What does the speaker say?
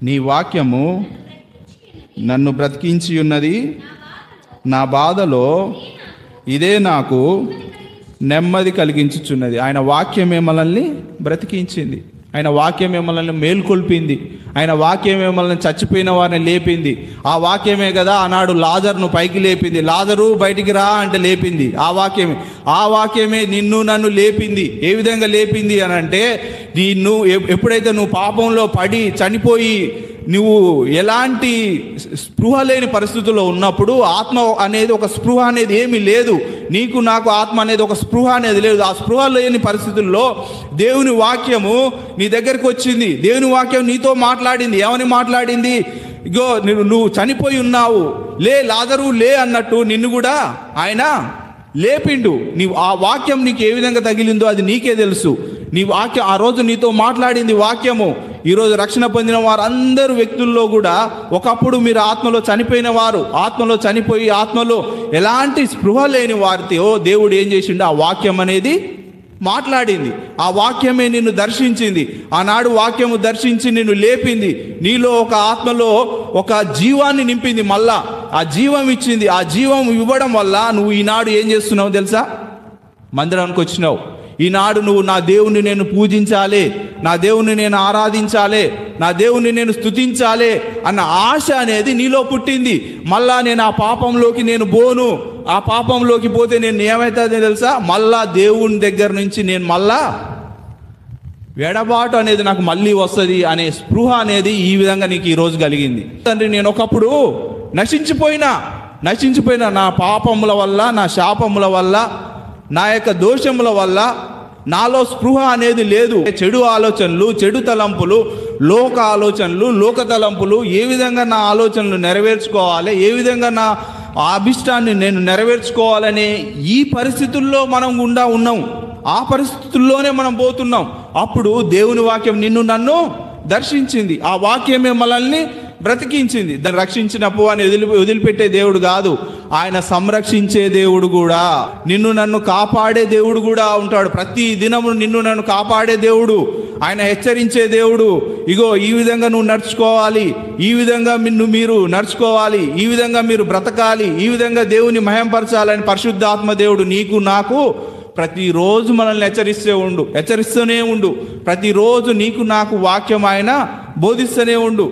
నీ వాక్యము నన్ను బ్రతికించి ఉన్నది. నా బాధలో ఇదే నాకు నెమ్మది కలిగించుచున్నది. ఆయన వాక్యమే మనల్ని బ్రతికించింది. ఆయన వాక్యమే మనల్ని మేల్కొల్పింది. ఆయన వాక్యమే మనల్ని చచ్చిపోయిన వారిని లేపింది. ఆ వాక్యమే కదా ఆనాడు లాజరును పైకి లేపింది. లాజరు బయటికి రా అంటే లేపింది ఆ వాక్యమే. ఆ వాక్యమే నిన్ను నన్ను లేపింది. ఏ విధంగా లేపింది అని అంటే, నిన్ను ఎప్పుడైతే నువ్వు పాపంలో పడి చనిపోయి నువ్వు ఎలాంటి స్పృహ లేని పరిస్థితుల్లో ఉన్నప్పుడు, ఆత్మ అనేది ఒక స్పృహ అనేది ఏమీ లేదు, నీకు నాకు ఆత్మ అనేది ఒక స్పృహ అనేది లేదు. ఆ స్పృహ లేని పరిస్థితుల్లో దేవుని వాక్యము నీ దగ్గరికి వచ్చింది. దేవుని వాక్యం నీతో మాట్లాడింది. ఏమని మాట్లాడింది? ఇగో నువ్వు చనిపోయి ఉన్నావు, లే లాజరు లే అన్నట్టు నిన్ను కూడా ఆయన లేపిండు. నీవు ఆ వాక్యం నీకు ఏ విధంగా తగిలిందో అది నీకే తెలుసు. నీ వాక్యం ఆ రోజు నీతో మాట్లాడింది వాక్యము. ఈరోజు రక్షణ పొందిన వారు అందరూ వ్యక్తుల్లో కూడా ఒకప్పుడు మీరు ఆత్మలో చనిపోయిన వారు, ఆత్మలో చనిపోయి ఆత్మలో ఎలాంటి స్పృహ లేని వారితో దేవుడు ఏం చేసిండు? ఆ వాక్యం అనేది మాట్లాడింది. ఆ వాక్యమే నిన్ను దర్శించింది. ఆనాడు వాక్యము దర్శించి నిన్ను లేపింది. నీలో ఒక ఆత్మలో ఒక జీవాన్ని నింపింది. మళ్ళా ఆ జీవం ఇచ్చింది. ఆ జీవం ఇవ్వడం వల్ల నువ్వు ఈనాడు ఏం చేస్తున్నావు తెలుసా? మందిరానికి వచ్చినావు. ఈనాడు నువ్వు నా దేవుణ్ణి నేను పూజించాలి, నా దేవుణ్ణి నేను ఆరాధించాలి, నా దేవుణ్ణి నేను స్తుతించాలి అన్న ఆశ అనేది నీలో పుట్టింది. మళ్ళా నేను ఆ పాపంలోకి నేను పోను, ఆ పాపంలోకి పోతే నేను ఏమవుతుందో తెలుసా? మళ్ళా దేవుని దగ్గర నుంచి నేను మళ్ళా ఎడబాటు అనేది నాకు మళ్ళీ వస్తుంది అనే స్పృహ అనేది ఈ విధంగా నీకు ఈరోజు కలిగింది. తండ్రి, నేను ఒకప్పుడు నశించిపోయిన నా పాపముల వల్ల, నా శాపముల వల్ల, నా యొక్క దోషముల వల్ల నాలో స్పృహ అనేది లేదు. చెడు ఆలోచనలు, చెడు తలంపులు, లోక ఆలోచనలు, లోక తలంపులు, ఏ విధంగా నా ఆలోచనలు నెరవేర్చుకోవాలి, ఏ విధంగా నా అభిష్టాన్ని నేను నెరవేర్చుకోవాలనే ఈ పరిస్థితుల్లో మనం గుండా ఉన్నాం. ఆ పరిస్థితుల్లోనే మనం పోతున్నాం. అప్పుడు దేవుని వాక్యం నిన్ను నన్ను దర్శించింది. ఆ వాక్యమే మనల్ని బ్రతికించింది. దాన్ని రక్షించినప్పుడు అని వదిలిపెట్టే దేవుడు కాదు, ఆయన సంరక్షించే దేవుడు కూడా, నిన్ను నన్ను కాపాడే దేవుడు కూడా ఉంటాడు. ప్రతి దినము నిన్ను నన్ను కాపాడే దేవుడు, ఆయన హెచ్చరించే దేవుడు. ఇగో ఈ విధంగా నువ్వు నడుచుకోవాలి, ఈ విధంగా మీరు నడుచుకోవాలి, ఈ విధంగా మీరు బ్రతకాలి, ఈ విధంగా దేవుని మహింపరచాలని పరిశుద్ధాత్మ దేవుడు నీకు నాకు ప్రతిరోజు మనల్ని హెచ్చరిస్తూనే ఉండు. ప్రతిరోజు నీకు నాకు వాక్యం ఆయన బోధిస్తూనే ఉండు.